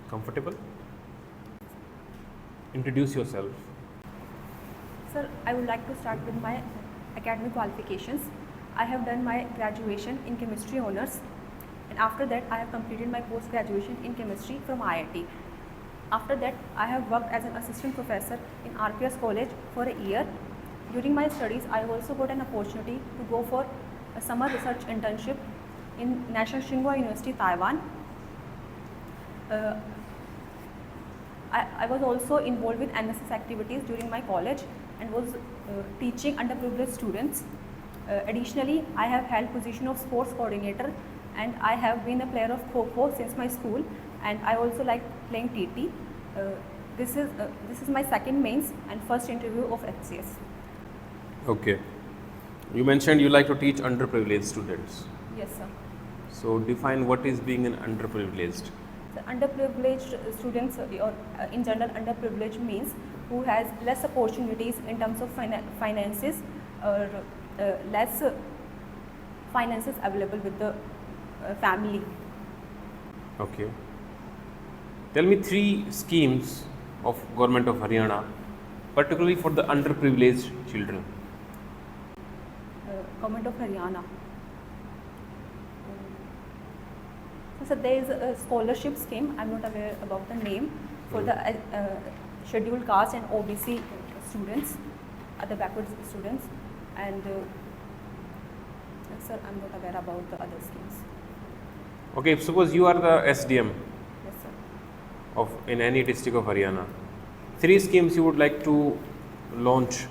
Comfortable? Introduce yourself. Sir, I would like to start with my academic qualifications. I have done my graduation in chemistry honors, and after that I have completed my post-graduation in chemistry from IIT. After that, I have worked as an assistant professor in RPS college for a year. During my studies, I also got an opportunity to go for a summer research internship in National Tsinghua University, Taiwan. I was also involved with NSS activities during my college and was teaching underprivileged students. Additionally, I have held position of sports coordinator, and I have been a player of Kho since my school, and I also like playing TT. This is my second mains and first interview of HCS. Okay. You mentioned you like to teach underprivileged students. Yes, sir. So define what is being an underprivileged. So underprivileged students, or in general, underprivileged means who has less opportunities in terms of finances, or less finances available with the family. Okay. Tell me 3 schemes of Government of Haryana, particularly for the underprivileged children. Government of Haryana. So there is a scholarship scheme. I'm not aware about the name for the scheduled caste and OBC students, other backward students, and sir, I'm not aware about the other schemes. Okay, suppose you are the SDM Yes, sir. of in any district of Haryana. 3 schemes you would like to launch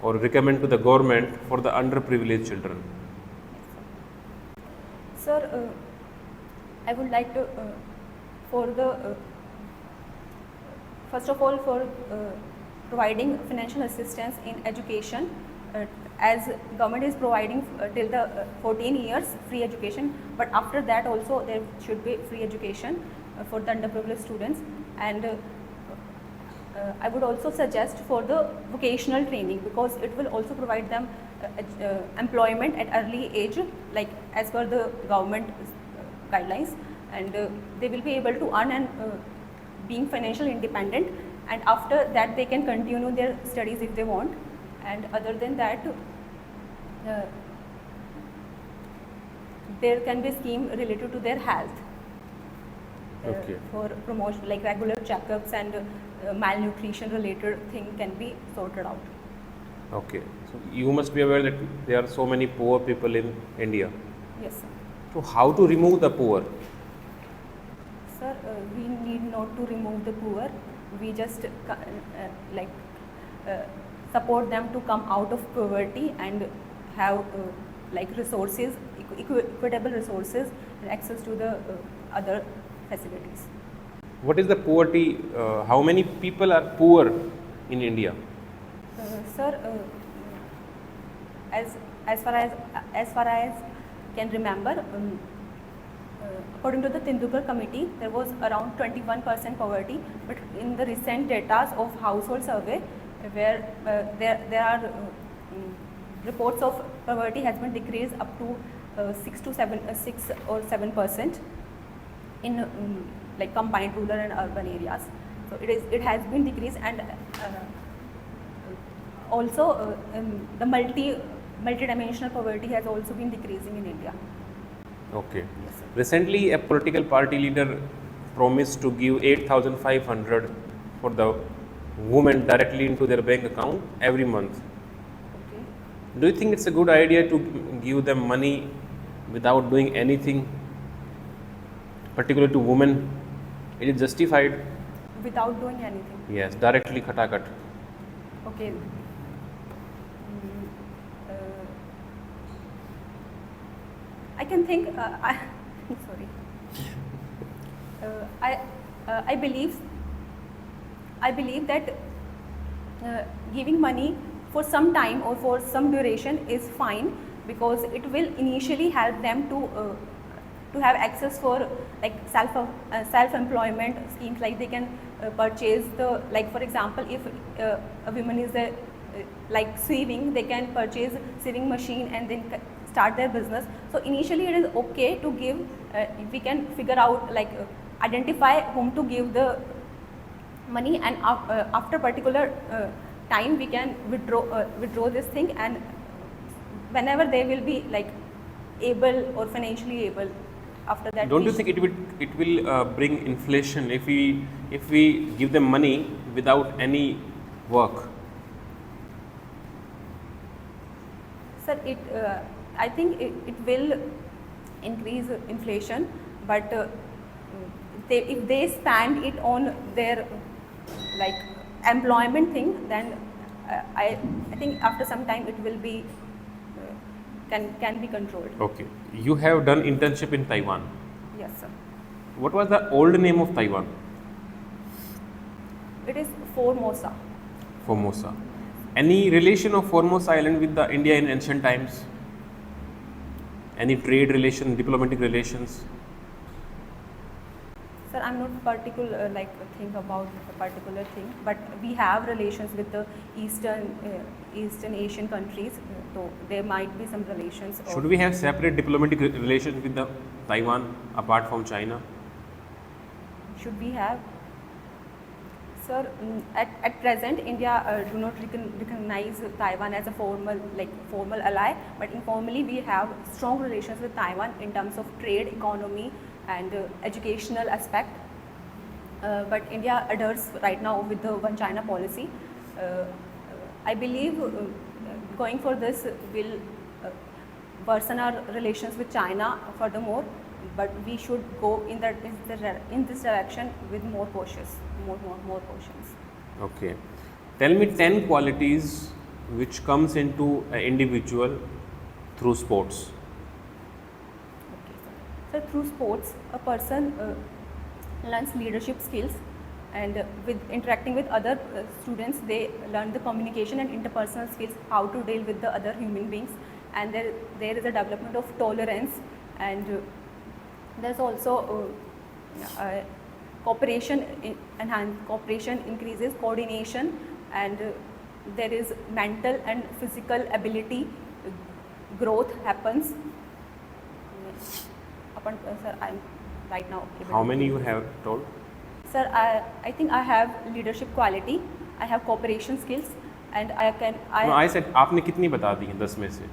or recommend to the government for the underprivileged children. Sir, I would like to, for the, first of all, for providing financial assistance in education, as government is providing till the 14 years free education, but after that also there should be free education for the underprivileged students, and I would also suggest for the vocational training, because it will also provide them employment at early age, like as per the government guidelines, and they will be able to earn and being financially independent, and after that they can continue their studies if they want. And other than that, there can be a scheme related to their health. Okay. For promotion, like regular checkups and malnutrition related thing can be sorted out. Okay. So you must be aware that there are so many poor people in India. Yes, sir. So how to remove the poor? Sir, we need not to remove the poor. We just support them to come out of poverty and have like resources, equitable resources, and access to the other facilities. What is the poverty? How many people are poor in India? Sir, as far as can remember, according to the Tendulkar committee, there was around 21% poverty, but in the recent data of household survey, where there are reports of poverty has been decreased up to 6 or 7% in like combined rural and urban areas. So it has been decreased, and also the multi-dimensional poverty has also been decreasing in India. Okay. Yes, sir. Recently, a political party leader promised to give 8,500 for the women directly into their bank account every month. Okay. Do you think it's a good idea to give them money without doing anything, particularly to women? Is it justified? Without doing anything. Yes, directly khatakat. Okay. I can think. Sorry. I believe that giving money for some time or for some duration is fine, because it will initially help them to have access for like self-employment schemes, like they can purchase the, like for example, if a woman is like sewing, they can purchase sewing machine and then start their business. So initially it is okay to give, we can figure out like identify whom to give the money, and after particular time we can withdraw this thing, and whenever they will be like able or financially able, after that. Don't you think it will bring inflation if we give them money without any work? Sir, I think it will increase inflation, but if they spend it on their like employment thing, then I think after some time it will be can be controlled. Okay. You have done internship in Taiwan. Yes, sir. What was the old name of Taiwan? It is Formosa. Formosa. Any relation of Formosa Island with the India in ancient times? Any trade relation, diplomatic relations? Sir, I'm not particular like think about a particular thing, but we have relations with the Eastern Asian countries, so there might be some relations. Should we have separate diplomatic relations with the Taiwan apart from China? Should we have? Sir, at present, India do not recognize Taiwan as a formal ally, but informally we have strong relations with Taiwan in terms of trade, economy, and educational aspect. But India adheres right now with the One China policy. I believe going for this will worsen our relations with China furthermore, but we should go in this direction with more cautious. More cautions. Okay. Tell me 10 qualities which comes into an individual through sports. Okay, sir. So through sports, a person learns leadership skills, and with interacting with other students, they learn the communication and interpersonal skills, how to deal with the other human beings, and there is a development of tolerance, and there's also cooperation increases, coordination, and there is mental and physical ability growth happens. Sir, I'm right now. How many you have told? Sir, I think I have leadership quality, I have cooperation skills, and I said आपने कितनी बता दी हैं 10 में से?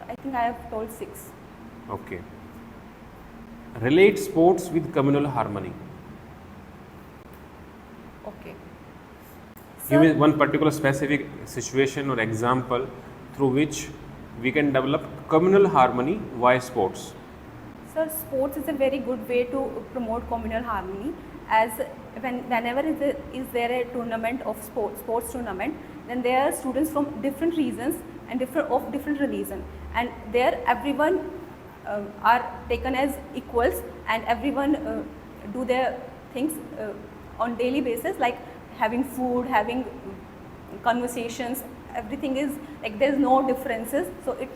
I think I have told 6. Okay. Relate sports with communal harmony. Okay. Give me one particular specific situation or example through which we can develop communal harmony via sports. Sir, sports is a very good way to promote communal harmony, as whenever is there a tournament of sports tournament, then there are students from different regions and different religion, and there everyone are taken as equals, and everyone do their things on daily basis, like having food, having conversations, everything is like there's no differences, so it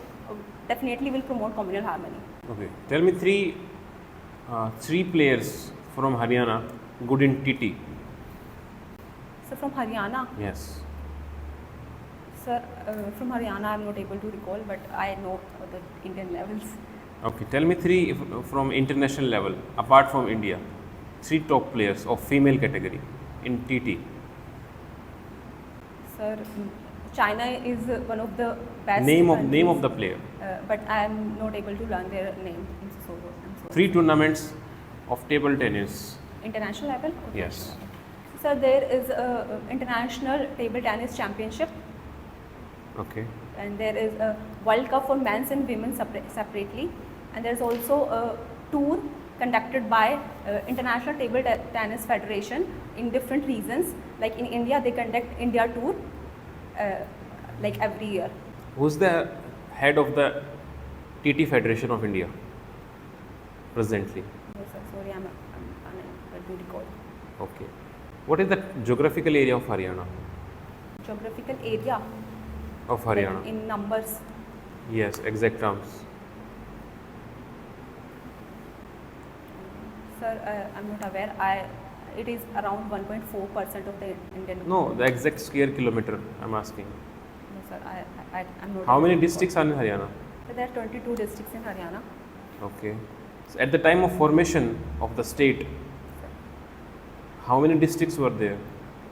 definitely will promote communal harmony. Okay, tell me three players from Haryana good in TT. So from Haryana? Yes. Sir, from Haryana I'm not able to recall, but I know the Indian levels. Okay, tell me 3 from international level apart from India. 3 top players of female category in TT. Sir, China is one of the best. Name of the player. But I am not able to learn their name. So 3 tournaments of table tennis. International level? Okay. Yes. Sir, there is a international table tennis championship. Okay. And there is a World Cup for men's and women separately. And there is also a tour conducted by International Table Tennis Federation in different regions. Like in India, they conduct India tour like every year. Who's the head of the TT Federation of India presently? Yes, sir. Sorry, I'm unable to recall. Okay. What is the geographical area of Haryana? Geographical area? Of Haryana? Like in numbers? Yes, exact terms. Sir, I'm not aware. It is around 1.4% of the Indian. No, the exact square kilometer I'm asking. No, sir, I'm not. How able many to districts are in Haryana? recall. There are 22 districts in Haryana. Okay. So at the time of formation of the state, how many districts were there?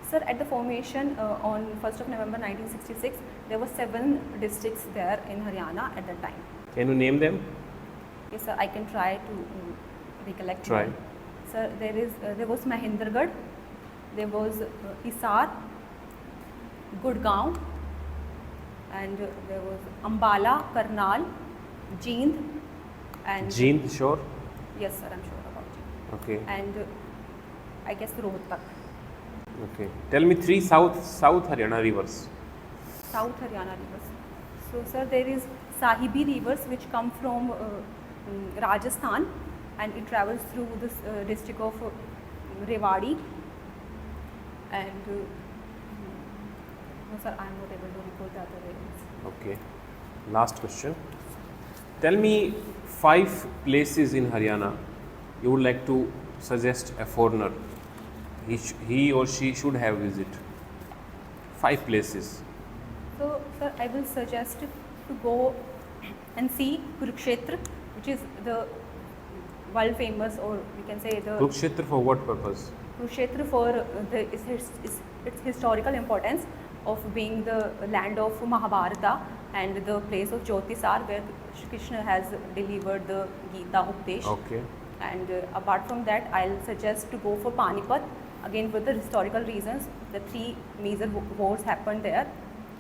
Sir, at the formation on 1st of November 1966, there were 7 districts there in Haryana at that time. Can you name them? Yes, sir, I can try to recollect. Try. them. Sir, there was Mahendragarh, there was Hisar, Gurgaon, and there was Ambala, Karnal, Jind, and Jeend, sure. yes, sir, I'm sure about it. Okay. And I guess Rohtak, Okay. Tell me 3 South Haryana rivers. South Haryana rivers. So, sir, there is Sahibi rivers which come from Rajasthan, and it travels through this district of Rewari. And no, sir, I am not able to recall the other rivers. Okay. Last question. Tell me 5 places in Haryana you would like to suggest a foreigner he or she should have visit. 5 places. So, sir, I will suggest to go and see Kurukshetra, which is the world famous, or we can say the Kurukshetra for what purpose? Kurukshetra for its historical importance of being the land of Mahabharata and the place of Jyotisar where Shri Krishna has delivered the Gita Updesh. Okay. And apart from that, I'll suggest to go for Panipat, again for the historical reasons. The 3 major wars happened there,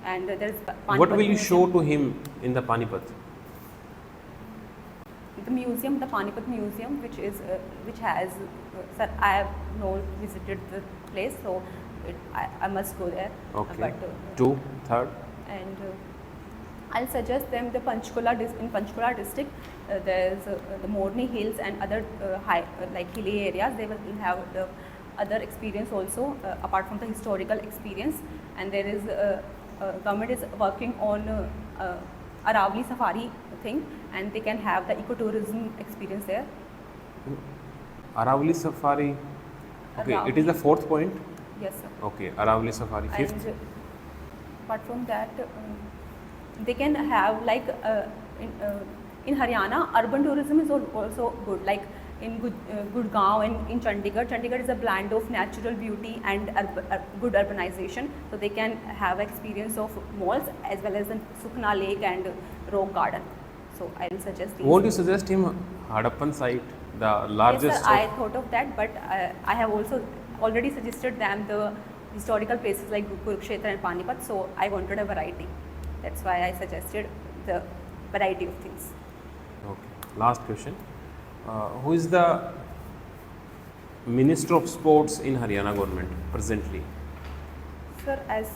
and there's Panipat What will you Museum. show to him in the Panipat? The museum, the Panipat Museum, which has, sir, I have not visited the place, so I must go there. Okay. But 2, third. and I'll suggest them the in Panchkula district. There's the Morni Hills and other high like hilly areas. They will have the other experience also apart from the historical experience. And there is government is working on Aravali safari thing, and they can have the ecotourism experience there. Aravali Safari. Okay, it is the 4th point. Yes, sir. Okay, Aravali Safari. 5th. And apart from that, they can have like in Haryana, urban tourism is also good. Like in Gurgaon and in Chandigarh. Chandigarh is a blend of natural beauty and good urbanization. So they can have experience of malls as well as in Sukna Lake and Rock Garden. So I will suggest these. Won't you suggest him Hadappan site, the largest? Yes, sir, I thought of that, but I have also already suggested them the historical places like Kurukshetra and Panipat. So I wanted a variety. That's why I suggested the variety of things. Okay. Last question. Who is the Minister of Sports in Haryana government presently? Sir, as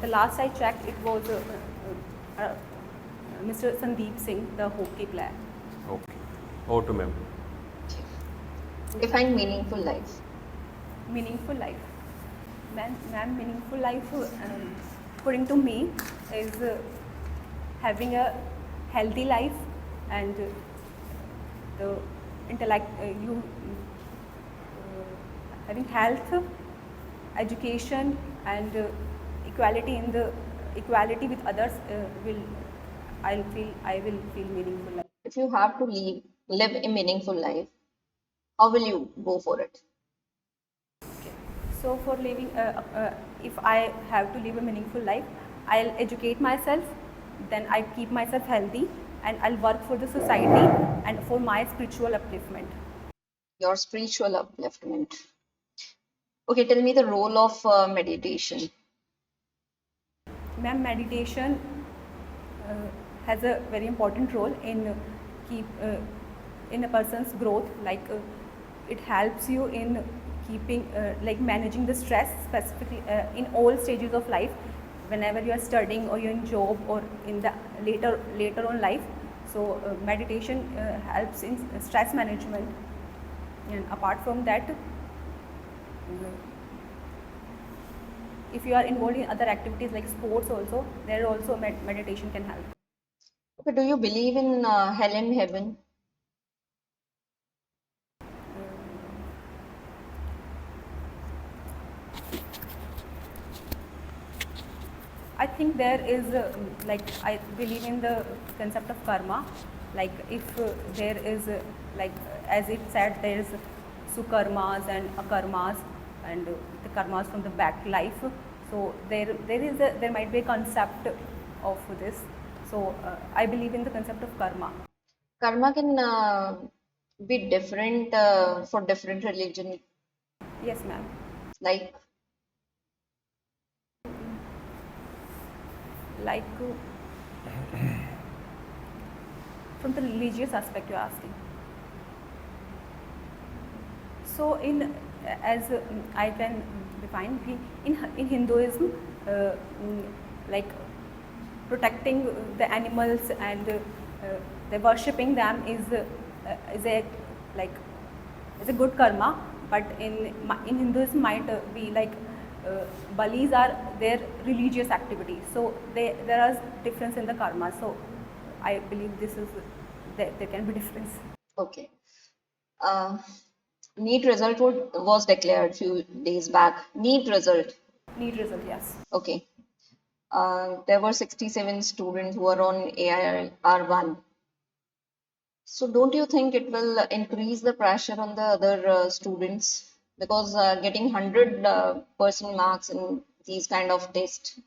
the last I checked, it was Mr. Sandeep Singh, the hockey player. Okay. Over to ma'am. Define meaningful life. Meaningful life. Ma'am, meaningful life, according to me, is having a healthy life and the intellect, having health, education, and equality with others. I will feel meaningful life. If you have to live a meaningful life, how will you go for it? So for living, if I have to live a meaningful life, I'll educate myself, then I keep myself healthy, and I'll work for the society and for my spiritual upliftment. Your spiritual upliftment. Okay, tell me the role of meditation. Ma'am, meditation has a very important role in in a person's growth. Like it helps you in keeping like managing the stress specifically in all stages of life, whenever you are studying or you're in job or in the later on life. So meditation helps in stress management, and apart from that, if you are involved in other activities like sports also, there also meditation can help. Okay, do you believe in hell and heaven? I think there is like I believe in the concept of karma. Like if there is like as it said, there is sukarmas and akarmas and the karmas from the back life. So there might be a concept of this. So I believe in the concept of karma. Karma can be different for different religion. Yes, ma'am. Like, Like from the religious aspect you're asking. So in as I can define in Hinduism, like protecting the animals and the worshipping them is a like is a good karma, but in Hinduism might be like balis are their religious activity, so there is difference in the karma. So I believe this is there can be difference. okay. NEET result was declared few days back. NEET result. Need result, yes. Okay. There were 67 students who are on AIR1. So don't you think it will increase the pressure on the other students? Because getting 100% marks in these kind of tests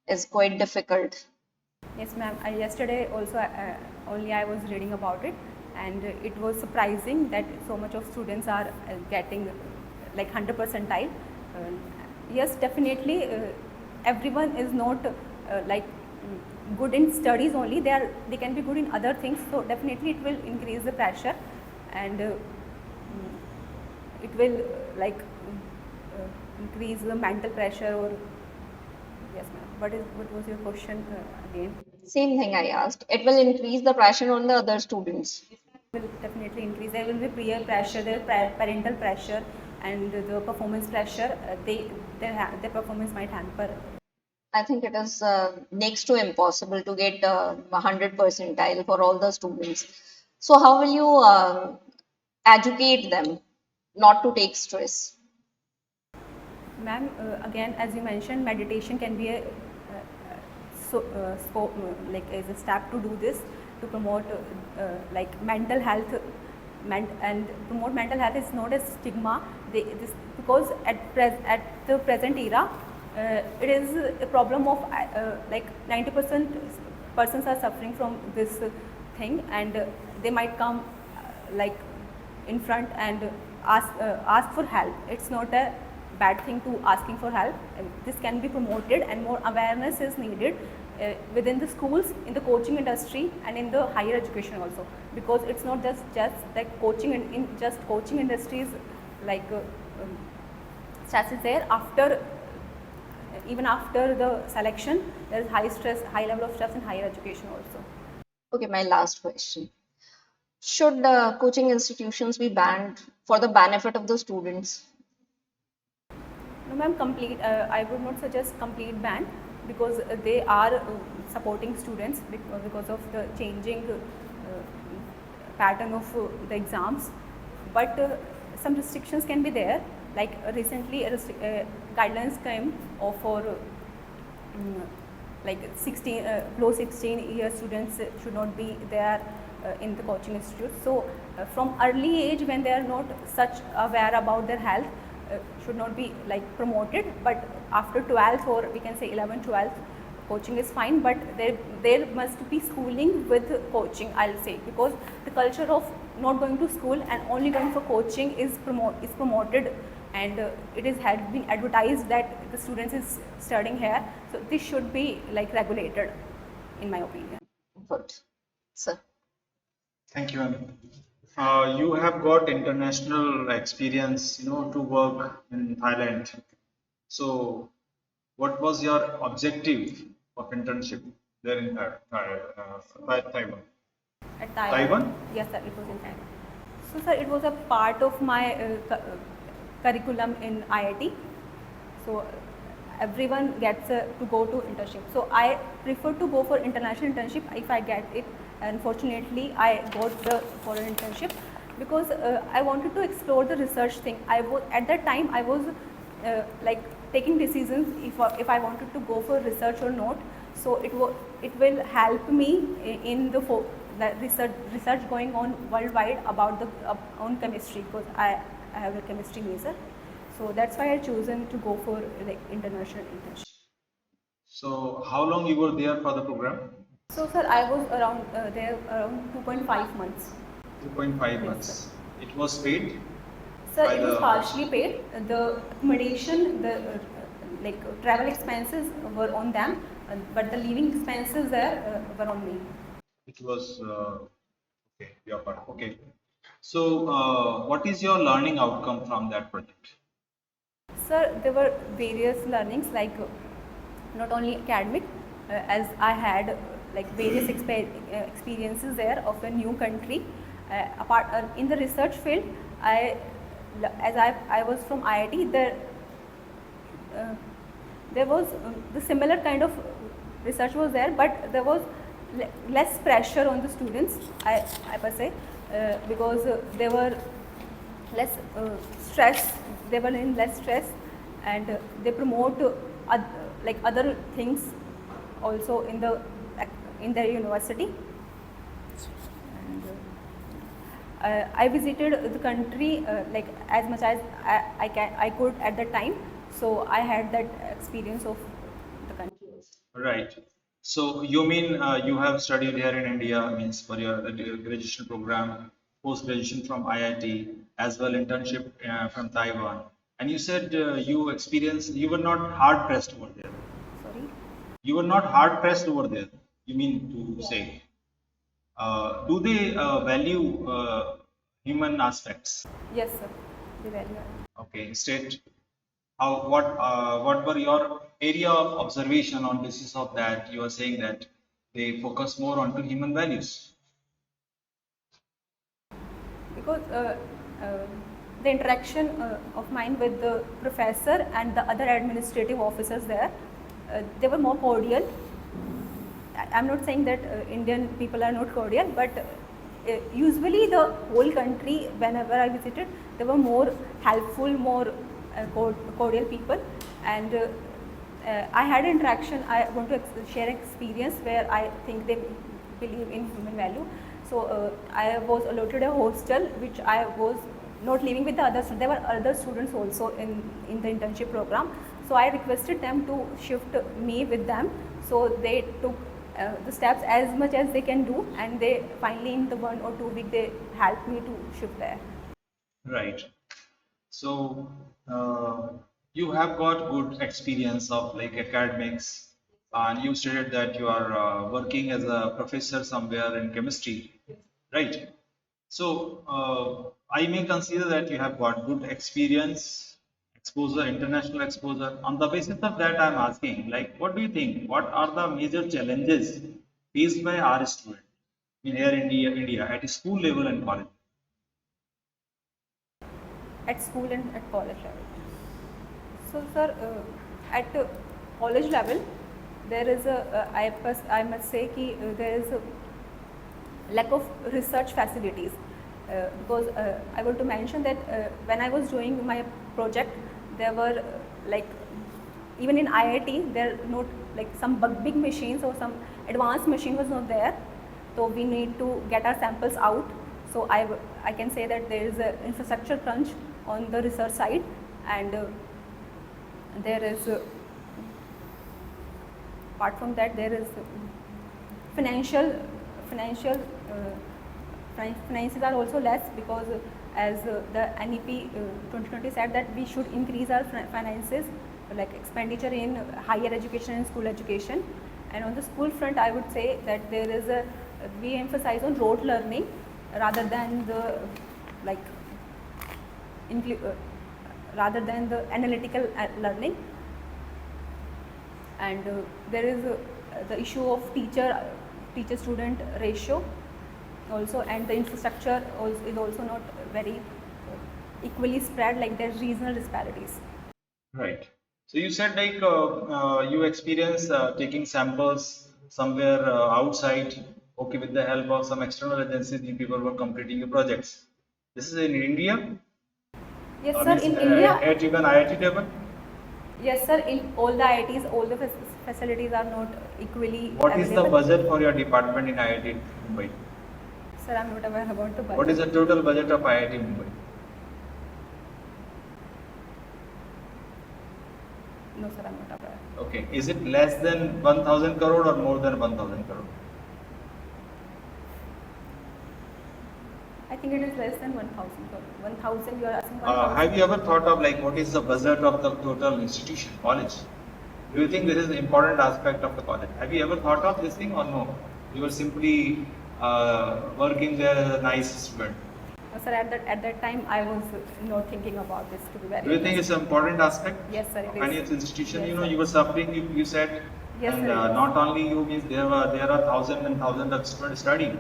is quite difficult. Yes, ma'am. Yesterday also only I was reading about it, and it was surprising that so much of students are getting like 100 percentile. Yes, definitely. Everyone is not good in studies only. They can be good in other things. So definitely it will increase the pressure, and it will increase the mental pressure. Or yes, ma'am. What was your question again? Same thing I asked. It will increase the pressure on the other students. Will definitely increase. There will be peer pressure, parental pressure, and the performance pressure. Their performance might hamper. I think it is next to impossible to get 100 percentile for all the students. So how will you educate them not to take stress? Ma'am, again, as you mentioned, meditation can be a as a step to do this, to promote like mental health, and promote mental health is not a stigma. Because at the present era, it is a problem of like 90% persons are suffering from this thing, and they might come like in front and ask for help. It's not a bad thing to asking for help. This can be promoted, and more awareness is needed within the schools, in the coaching industry, and in the higher education also, because it's not just like coaching in just coaching industries, like stress is there after even after the selection. There is high level of stress in higher education also. Okay, my last question. Should coaching institutions be banned for the benefit of the students? No, ma'am, complete. I would not suggest complete ban, because they are supporting students because of the changing pattern of the exams. But some restrictions can be there. Like recently, guidelines came for like 16 below 16 year students should not be there in the coaching institute. So from early age, when they are not such aware about their health, should not be like promoted. But after 12th, or we can say 11th, 12th, coaching is fine, but there must be schooling with coaching, I'll say, because the culture of not going to school and only going for coaching is promoted, and it is had been advertised that the students is studying here. So this should be like regulated, in my opinion. Good, sir. Thank you, Anil. You have got international experience, to work in Thailand. So, what was your objective of internship there in Taiwan? At Taiwan? Taiwan? Yes, sir, it was in Taiwan. So, sir, it was a part of my curriculum in IIT. So, everyone gets to go to internship. So, I prefer to go for international internship if I get it. Unfortunately, I got the foreign internship because I wanted to explore the research thing. At that time I was like taking decisions if I wanted to go for research or not. So it will help me in the research going on worldwide about the on chemistry, because I have a chemistry major. So that's why I chosen to go for like international internship. So how long you were there for the program? So sir, I was around there around 2.5 months. 2.5 Yes, months. sir. It was paid Sir, by it was the partially paid. The accommodation, the like travel expenses were on them, but the living expenses there were on me. it was okay, your part. Okay. So what is your learning outcome from that project? Sir, there were various learnings, like not only academic, as I had like various experiences there of a new country. Apart in the research field, I was from IIT. There was the similar kind of research was there, but there was less pressure on the students, I per se, because they were less stress. They were in less stress, and they promote like other things also in their university. And I visited the country like as much as I could at the time. So I had that experience of the country. Right. So you mean you have studied here in India, means for your graduation program, post graduation from IIT, as well internship from Taiwan, and you said you experienced, you were not hard pressed over there. Sorry. You were not hard pressed over there. You mean to say, do they value human aspects? Yes, sir. The value. Okay, state how what were your area of observation on basis of that you are saying that they focus more onto human values. Because the interaction of mine with the professor and the other administrative officers there, they were more cordial. I'm not saying that Indian people are not cordial, but usually the whole country, whenever I visited, they were more helpful, more cordial people. And I had interaction. I want to share an experience where I think they believe in human value. So I was allotted a hostel, which I was not living with the others. There were other students also in the internship program. So I requested them to shift me with them. So they took the steps as much as they can do, and they finally in the 1 or 2 weeks they helped me to shift there. Right. So you have got good experience of like academics, and you stated that you are working as a professor somewhere in chemistry, right? So I may consider that you have got good experience, exposure, international exposure. On the basis of that, I'm asking, like, what do you think? What are the major challenges faced by our student in here in India at school level and college? At school and at college level. So sir, at college level, there is I must say कि there is a lack of research facilities, because I want to mention that when I was doing my project, there were like even in IIT there are not like some big machines or some advanced machine was not there, so we need to get our samples out. So I can say that there is an infrastructure crunch on the research side, and there is apart from that there is financial finances are also less, because as the NEP 2020 said that we should increase our finances, like expenditure in higher education and school education. And on the school front, I would say that there is we emphasize on rote learning rather than the like rather than the analytical learning. And there is the issue of teacher student ratio also, and the infrastructure is also not very equally spread, like there's regional disparities. Right. So you said like you experience taking samples somewhere outside, okay, with the help of some external agencies, you people were completing your projects. This is in India? Yes sir, Means, in India. at even IIT level? Yes, sir. In all the IITs, all the facilities are not equally What is the available. budget for your department in IIT Mumbai? Sir, I'm not aware about the budget. What is the total budget of IIT Mumbai? No, sir, I'm not aware. Okay, is it less than 1000 crore or more than 1000 crore? I think it is less than 1,000 crore. 1,000, you are asking 1,000? Have you ever thought of like what is the budget of the total institution, college? Do you think this is an important aspect of the college? Have you ever thought of this thing or no? You were simply working there as a nice student. No, sir, at that time, I was not thinking about this, to be very Do you think it's an important aspect? Yes, sir, it of is. any institution? Yes, You know, sir. you were suffering, you said, Yes, and sir, it is. not only you, means there are thousands and thousands of students studying.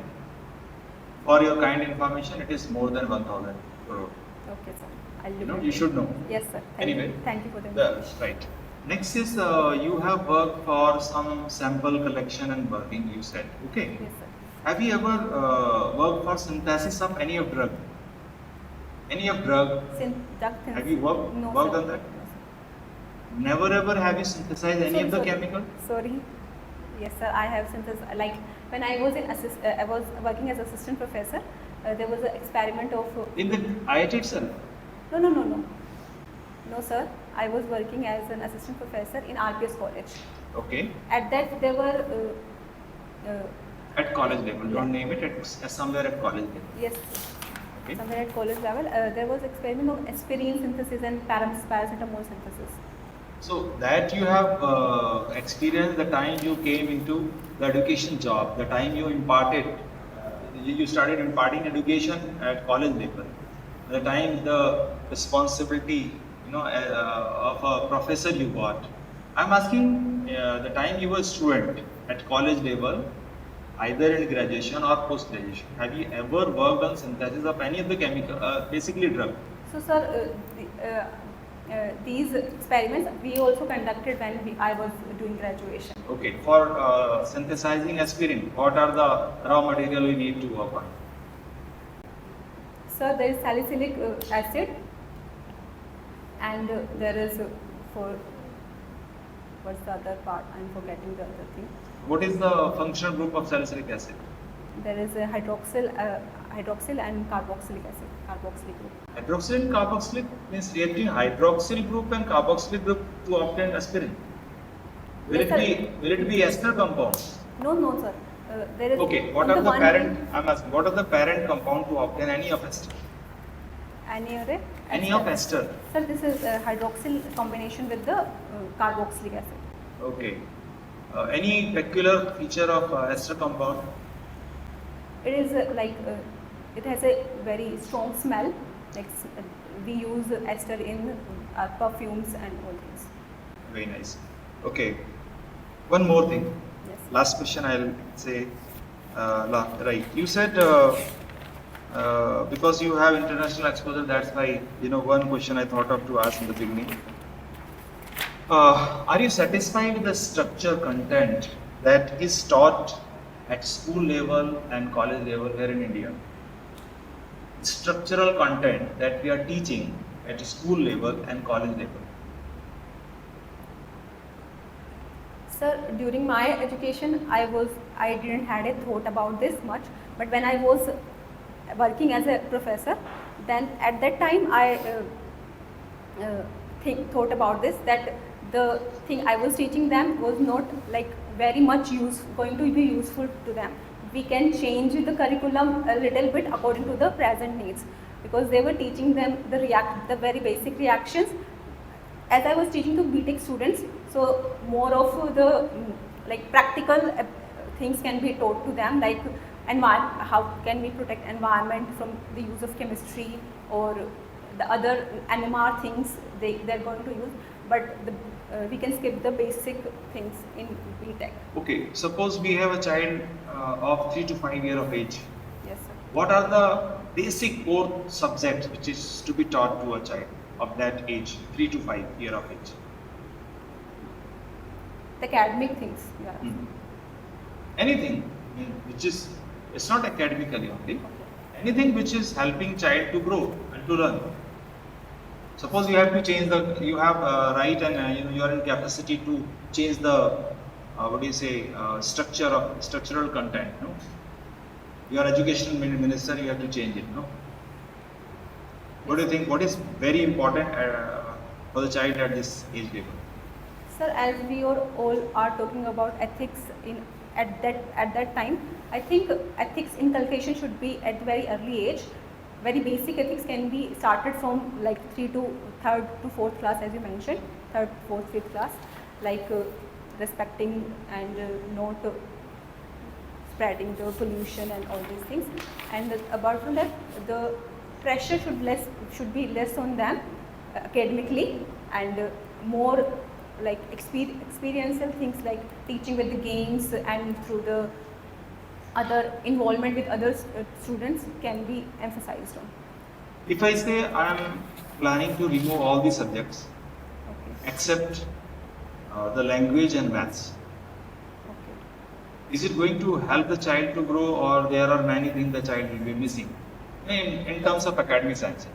For your kind information, it is more than 1000 crore. Okay, sir. I'll look You know, at you it. should know. Yes, sir. Anyway, Thank you for the That's right. Next is you have worked for some sample collection and working, you said. Okay. Yes, sir. Have you ever worked for synthesis of any of drug? Any of drug? Have you worked No, worked sir. on that? No, sir. Never ever have you synthesized any of the Sorry. chemical? Sorry. Yes, sir. I have synthesized. Like when I was I was working as assistant professor. There was an experiment of. In the IIT itself? No. No, sir. I was working as an assistant professor in RPS college. Okay. At that, there were. At college level, don't name it, at somewhere at college level. Yes. Okay. Somewhere at college level, there was experiment of aspirin synthesis and paracetamol synthesis. So that you have experienced the time you came into the education job, the time you imparted, you started imparting education at college level, the time the responsibility, you know, of a professor you got. I'm asking the time you were a student at college level, either in graduation or post graduation. Have you ever worked on synthesis of any of the chemical, basically drug? So, sir, these experiments we also conducted when I was doing graduation. Okay, for synthesizing aspirin, what are the raw material we need to work on? Sir, there is salicylic acid, and there is for what's the other part? I'm forgetting the other thing. What is the functional group of salicylic acid? There is a hydroxyl and carboxylic acid, carboxylic group. Hydroxyl and carboxylic means reacting hydroxyl group and carboxylic group to obtain aspirin. Will Yes, it be ester compound? No, sir. There is Okay, what are the parent? I'm asking, what are the parent compound to obtain any of ester? Any of ester. Sir, this is hydroxyl combination with the carboxylic acid. Okay. Any peculiar feature of ester compound? It is it has a very strong smell. Like we use ester in perfumes and all things. Very nice. Okay. One more thing. Yes. Last question I'll say. Right. You said because you have international exposure, that's why, you know, one question I thought of to ask in the beginning. Are you satisfied with the structure content that is taught at school level and college level here in India? Structural content that we are teaching at school level and college level. Sir, during my education, I didn't had a thought about this much, but when I was working as a professor, then at that time I thought about this, that the thing I was teaching them was not like very much going to be useful to them. We can change the curriculum a little bit according to the present needs, because they were teaching them the very basic reactions. As I was teaching to BTech students, so more of the like practical things can be taught to them, like how can we protect environment from the use of chemistry or the other NMR things they're going to use, but we can skip the basic things in BTech. Okay, suppose we have a child of 3 to 5 years of age. Yes, sir. What are the basic core subjects which is to be taught to a child of that age, 3 to 5 years of age? The academic things. Yeah. Anything which is, it's not academically only, anything which is helping child to grow and to learn. Suppose you have to change the, you have right and you are in capacity to change the what do you say structural content. No, you are education minister. You have to change it. No, what do you think? What is very important for the child at this age level? Sir, as we all are talking about ethics at that time, I think ethics inculcation should be at very early age. Very basic ethics can be started from like 3rd to 4th class, as you mentioned, 3rd, 4th, 5th class, like respecting and not spreading the pollution and all these things. And apart from that, the pressure should be less on them academically, and more like experiential things like teaching with the games and through the other involvement with other students can be emphasized on. If I say I am planning to remove all the subjects Okay. except the language and maths, Okay. is it going to help the child to grow, or there are many things the child will be missing in terms of academic science?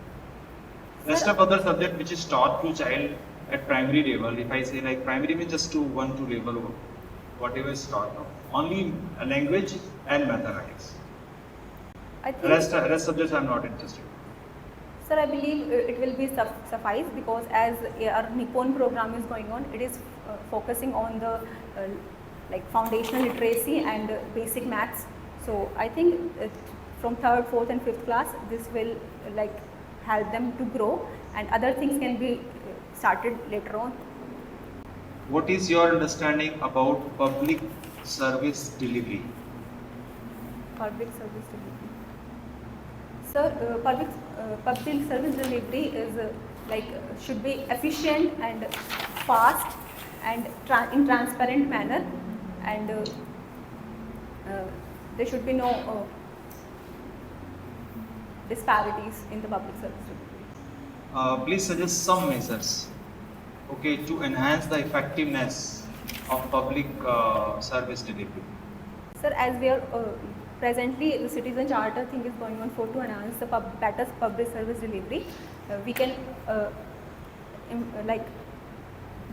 Rest of other subject which is taught to child at primary level, if I say like primary means just to 1, 2 level, whatever is taught, only language and mathematics. I think, Rest subjects I am not interested. sir, I believe it will be suffice, because as our Nippon program is going on, it is focusing on the like foundational literacy and basic maths. So I think from 3rd, 4th and 5th class, this will like help them to grow, and other things can be started later on. What is your understanding about public service delivery? Public service delivery. Sir, public service delivery is should be efficient and fast and in transparent manner, and there should be no disparities in the public service delivery. Please suggest some measures, okay, to enhance the effectiveness of public service delivery. Sir, as we are presently the citizen charter thing is going on for to enhance the better public service delivery, we can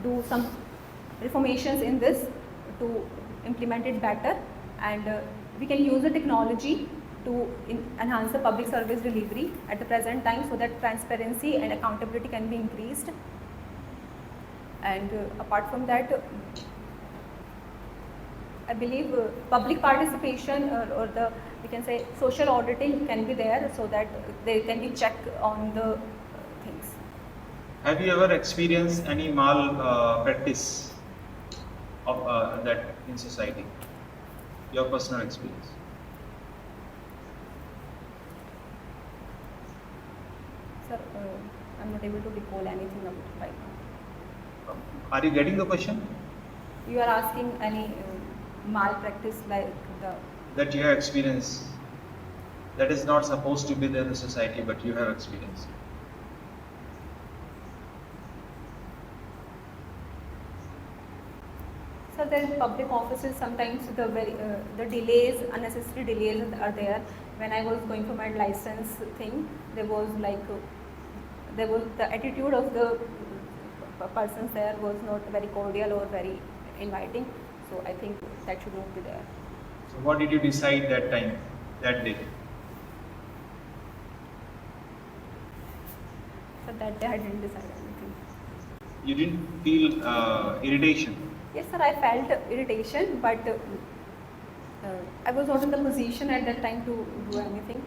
do some reformations in this to implement it better, and we can use the technology to enhance the public service delivery at the present time, so that transparency and accountability can be increased. And apart from that, I believe public participation or the, we can say, social auditing can be there, so that they can be checked on the things. Have you ever experienced any practice of that in society? Your personal experience? Sir, I'm not able to recall anything about it right now. Are you getting the question? You are asking any malpractice like the... That you have experienced, that is not supposed to be there in the society, but you have experienced. So there in public offices, sometimes the delays, unnecessary delays are there. When I was going for my license thing, there was the attitude of the persons there was not very cordial or very inviting. So I think that should not be there. So what did you decide that time, that day? So that day I didn't decide anything. You didn't feel irritation? Yes, sir, I felt irritation, but I was not in the position at that time to do anything,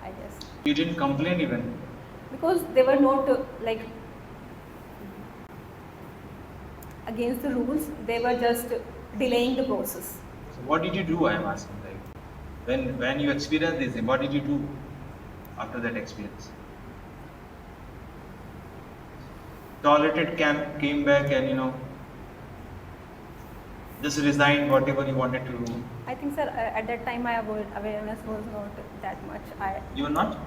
I guess. You didn't complain even? Because they were not against the rules, they were just delaying the process. So what did you do, I am asking? Like, when you experienced this, what did you do after that experience? Tolerated, came back and just resigned whatever you wanted to do? I think, sir, at that time my awareness was not that much. You were not?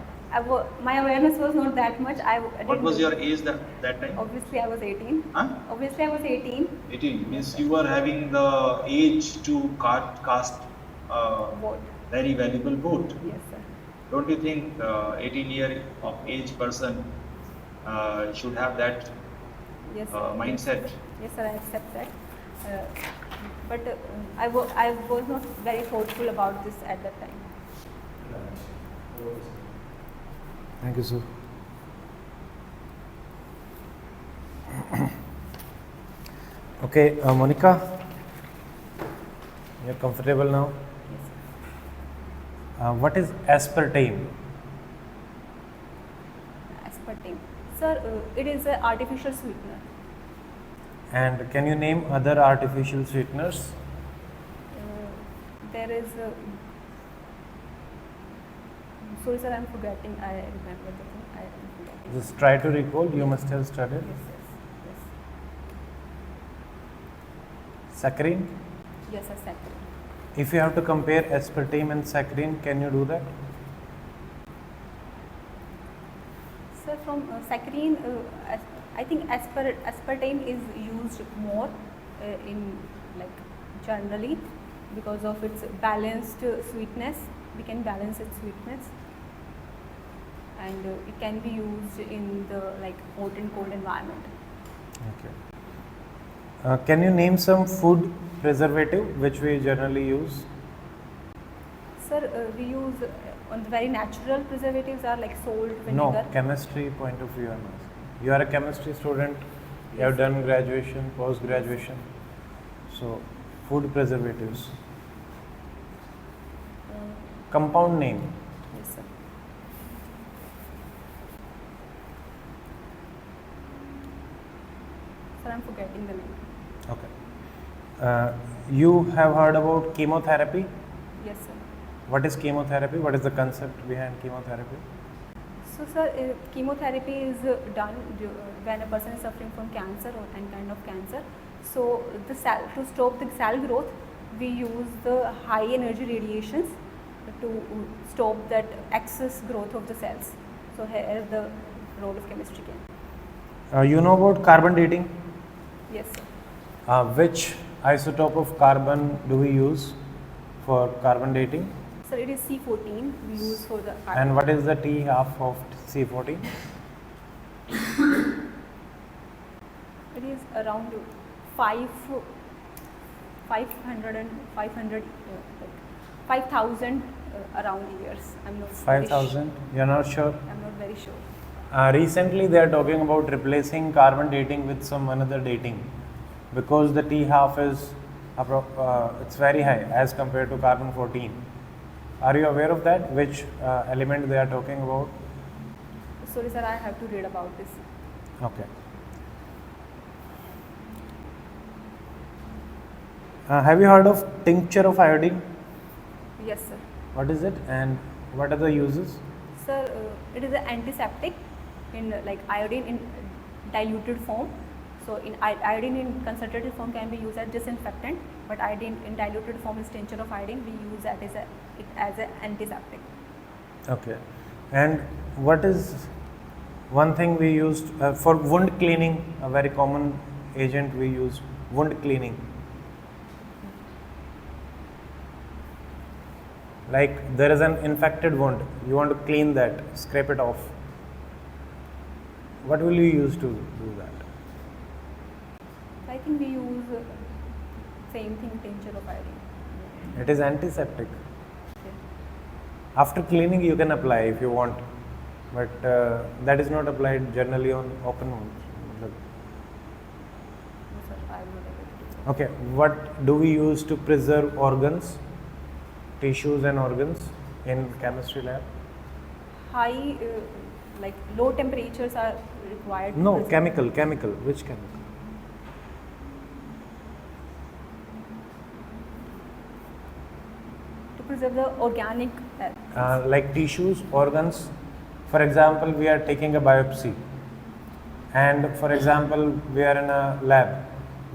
My awareness was not that much. What was your age that time? Obviously, I was 18. Huh? Obviously, I was 18. 18 means you were having the age to cast Vote. very valuable vote. Yes, sir. Don't you think 18-year of age person should have that Yes, sir. mindset. Yes, sir, I accept that. But I was not very thoughtful about this at that time. Thank you, sir. Okay, Monika, you're comfortable now? Yes, sir. What is aspartame? Aspartame. Sir, it is an artificial sweetener. And can you name other artificial sweeteners? There is sorry sir, I'm forgetting. I remember the thing. I am forgetting. Just try to recall, you must have studied. Yes. Saccharine? Yes, sir, saccharine. If you have to compare aspartame and saccharine, can you do that? Sir, from saccharine, I think aspartame is used more in like generally because of its balanced sweetness. We can balance its sweetness, and it can be used in the like hot and cold environment. Okay. Can you name some food preservative which we generally use? Sir, we use on the very natural preservatives are like salt, vinegar. No, chemistry point of view I'm asking. You are a chemistry student, you have Yes. done graduation, post-graduation. So, food preservatives. Compound name. Yes, sir. Sir, I'm forgetting the name. Okay. You have heard about chemotherapy? Yes, sir. What is chemotherapy? What is the concept behind chemotherapy? So, sir, chemotherapy is done when a person is suffering from cancer or any kind of cancer. So, to stop the cell growth, we use the high energy radiations to stop that excess growth of the cells. So, here the role of chemistry can. You know about carbon dating? Yes, sir. Which isotope of carbon do we use for carbon dating? Sir, it is C14 we use for the carbon. And what is the T half of C14? It is around 5,000 around years. I'm not 5,000? You're not sure? I'm not very sure. Recently they are talking about replacing carbon dating with some another dating because the T half is it's very high as compared to carbon 14. Are you aware of that? Which element they are talking about? Sorry, sir, I have to read about this. Okay. Have you heard of tincture of iodine? Yes, sir. What is it and what are the uses? Sir, it is an antiseptic in like iodine in diluted form. So, in iodine in concentrated form can be used as disinfectant, but iodine in diluted form is tincture of iodine. We use that as an antiseptic. Okay. And what is one thing we used for wound cleaning? A very common agent we use, wound cleaning. Like there is an infected wound, you want to clean that, scrape it off. What will you use to do that? I think we use same thing, tincture of iodine. It is antiseptic. Okay. After cleaning you can apply if you want, but that is not applied generally on open wounds. No, sir, I am not able to do that. Okay, what do we use to preserve organs, tissues and organs in chemistry lab? High, like low temperatures are required. No, to chemical, which chemical? preserve the organic. Like tissues, organs. For example, we are taking a biopsy, and for example, we are in a lab.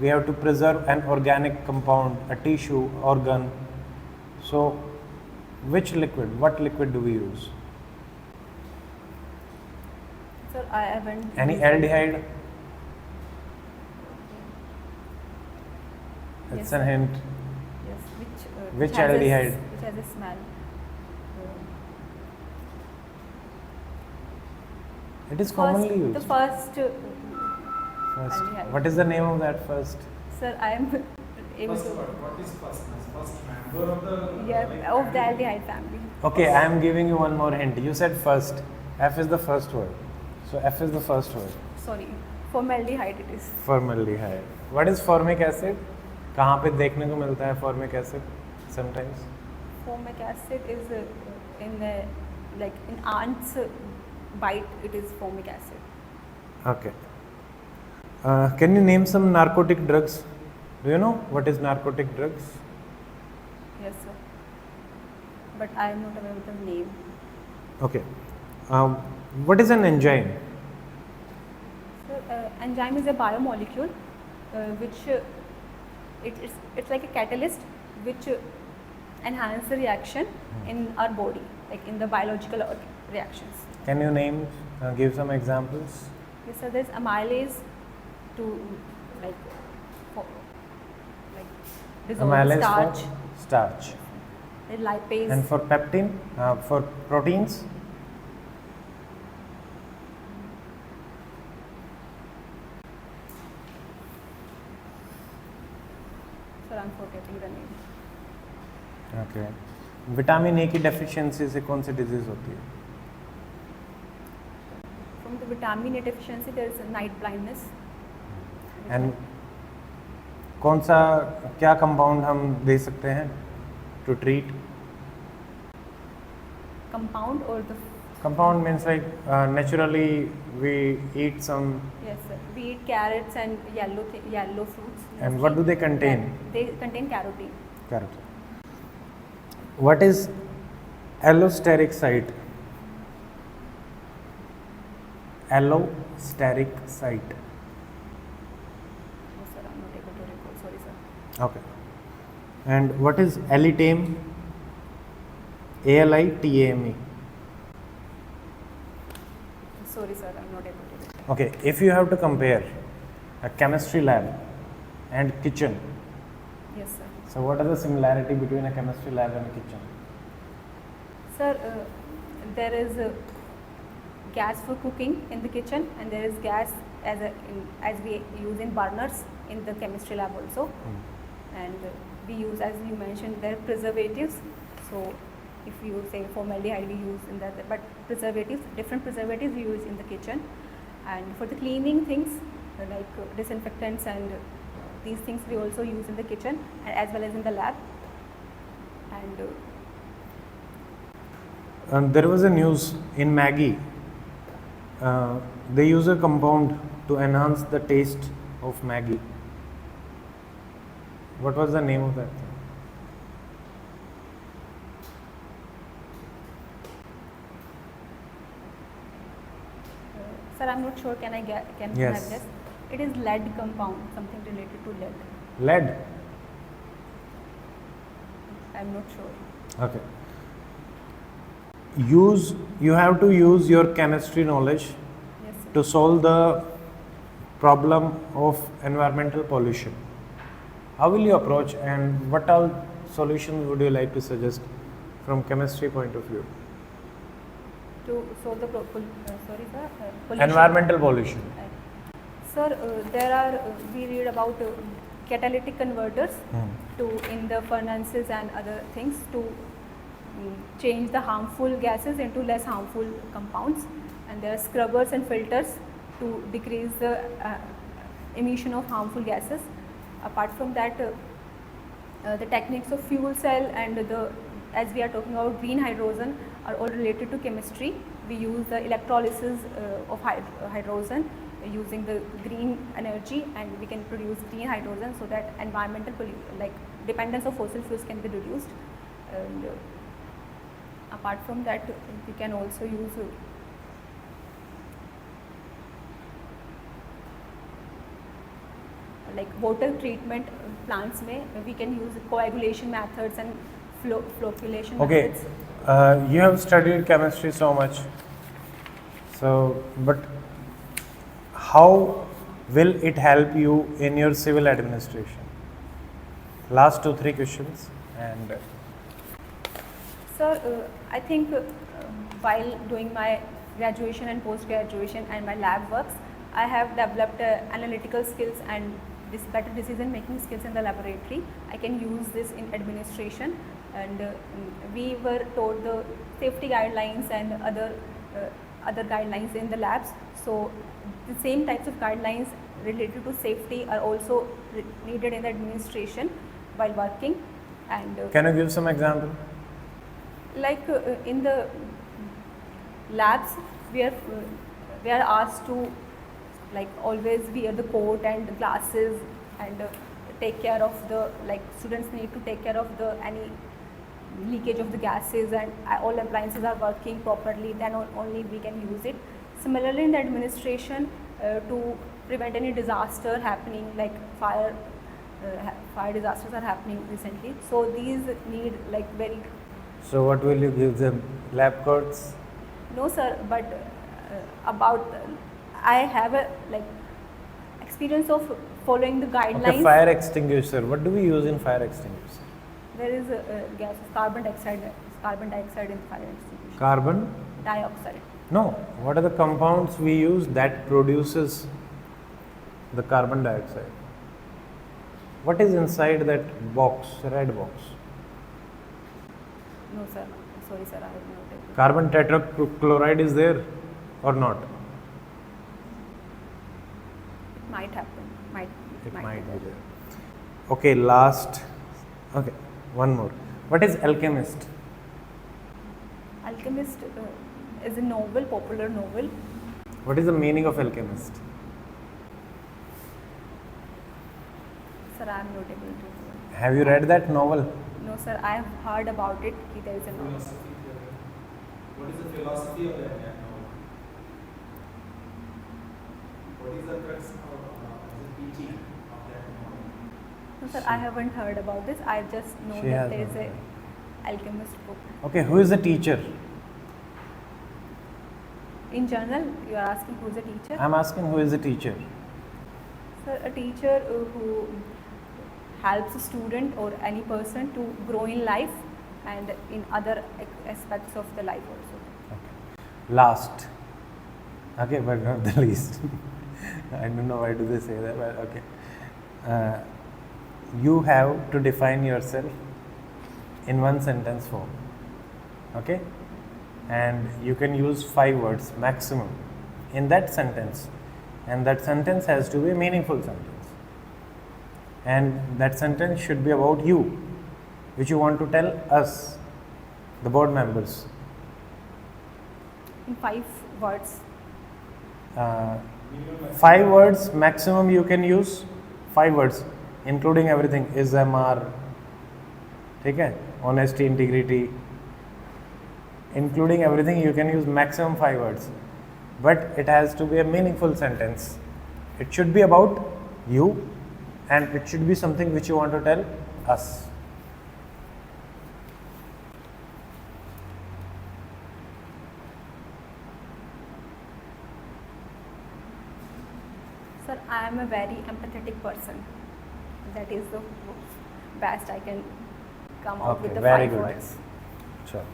We have to preserve an organic compound, a tissue, organ. So, which liquid? What liquid do we use? Sir, I haven't. Any used- aldehyde? Yes, It's sir. a hint. Yes, Which has a aldehyde? which has a smell. It is commonly used. The first. First. aldehyde. What is the name of that first? Sir, I am able First to. what? What is first? First member of the Yeah, of the aldehyde family. Okay, I am giving you one more hint. You said first. F is the first word. So F is the first word. Sorry, formaldehyde it is. Formaldehyde. What is formic acid? कहाँ पे देखने को मिलता है formic acid? Sometimes. Formic acid is in like in ants bite. It is formic acid. Okay. Can you name some narcotic drugs? Do you know what is narcotic drugs? Yes, sir. But I am not aware of the name. Okay. What is an enzyme? So, enzyme is a biomolecule which it's like a catalyst which enhance the reaction in our body, like in the biological reactions. Can you name, give some examples? Yes, sir. There's amylase to like dissolve Amylase starch. for starch. There's lipase. And for peptine, for proteins? Sir, I'm forgetting the name. Okay. Vitamin A की deficiency से कौन सी disease होती है? From the vitamin A deficiency, there is a night blindness. And कौन सा क्या compound हम दे सकते हैं to treat? Compound or the Compound means like naturally we eat some. yes, sir. We eat carrots and yellow fruits. And what do they contain? They contain carotene. Correct. What is allosteric site? Allosteric site. Yes, sir. I'm not able to recall. Sorry, sir. Okay. And what is alitame? ALITAME. Sorry, sir. I'm not able to recall. Okay. If you have to compare a chemistry lab and kitchen, Yes, sir. so what are the similarity between a chemistry lab and a kitchen? Sir, there is gas for cooking in the kitchen, and there is gas as we use in burners in the chemistry lab also. And we use, as you mentioned, there are preservatives. So if you say formaldehyde, we use in that, but preservatives, different preservatives we use in the kitchen. And for the cleaning things like disinfectants and these things we also use in the kitchen as well as in the lab. And There was a news in Maggie. They use a compound to enhance the taste of Maggie. What was the name of that thing? sir, I'm not sure. Can I Yes. have this? It is lead compound, something related to lead. Lead. I'm not sure. Okay. You have to use your chemistry knowledge Yes, sir. to solve the problem of environmental pollution. How will you approach, and what all solutions would you like to suggest from chemistry point of view? To solve the pollution. Environmental pollution. Sir, there are we read about catalytic converters in the furnaces and other things to change the harmful gases into less harmful compounds, and there are scrubbers and filters to decrease the emission of harmful gases. Apart from that, the techniques of fuel cell and as we are talking about green hydrogen are all related to chemistry. We use the electrolysis of hydrogen using the green energy, and we can produce green hydrogen so that environmental dependence of fossil fuels can be reduced. And apart from that, we can also use like water treatment plants we can use coagulation methods and flocculation Okay. methods. You have studied chemistry so much. But how will it help you in your civil administration? Last 2-3 questions. And Sir, I think while doing my graduation and post-graduation and my lab works, I have developed analytical skills and better decision-making skills in the laboratory. I can use this in administration, and we were taught the safety guidelines and other guidelines in the labs. So the same types of guidelines related to safety are also needed in the administration while working. And Can you give some example? like in the labs, we are asked to like always wear the coat and glasses, and take care of the, like students need to take care of the any leakage of the gases, and all appliances are working properly, then only we can use it. Similarly, in the administration, to prevent any disaster happening, like fire disasters are happening recently, so these need like very. So what will you give them? Lab coats? No sir, but about I have a like experience of following the guidelines. Okay, fire extinguisher. What do we use in fire extinguisher? There is a gas, carbon dioxide in fire extinguisher. Carbon? Dioxide. No. What are the compounds we use that produces the carbon dioxide? What is inside that box, red box? No sir, sorry sir, I have not able. Carbon tetrachloride is there or not? It might happen. It might be there. Okay, last. Okay, one more. What is Alchemist? Alchemist is a novel, popular novel. What is the meaning of Alchemist? Sir, I am not able to. Have you read that novel? No sir, I have heard about it. There is a novel. Philosophy theory. What is the philosophy of that novel? What is the crux of the teaching of that novel? No sir, I haven't heard about this. I just know She that has there is not a Alchemist book. Okay, who is the teacher? In general, you are asking who is a teacher? I am asking who is the teacher. Sir, a teacher who helps a student or any person to grow in life and in other aspects of the life also. Okay. Last. Okay, but not the least. I don't know why do they say that, but okay. You have to define yourself in one sentence form. Okay? And you can use 5 words maximum in that sentence. And that sentence has to be a meaningful sentence. And that sentence should be about you, which you want to tell us, the board members. In 5 words. 5 words maximum you can use. 5 words, including everything. Is MR, okay? Honesty, integrity, including everything, you can use maximum 5 words. But it has to be a meaningful sentence. It should be about you, and it should be something which you want to tell us. Sir, I am a very empathetic person. That is the best I can come out with the very 5 good. words. Sure.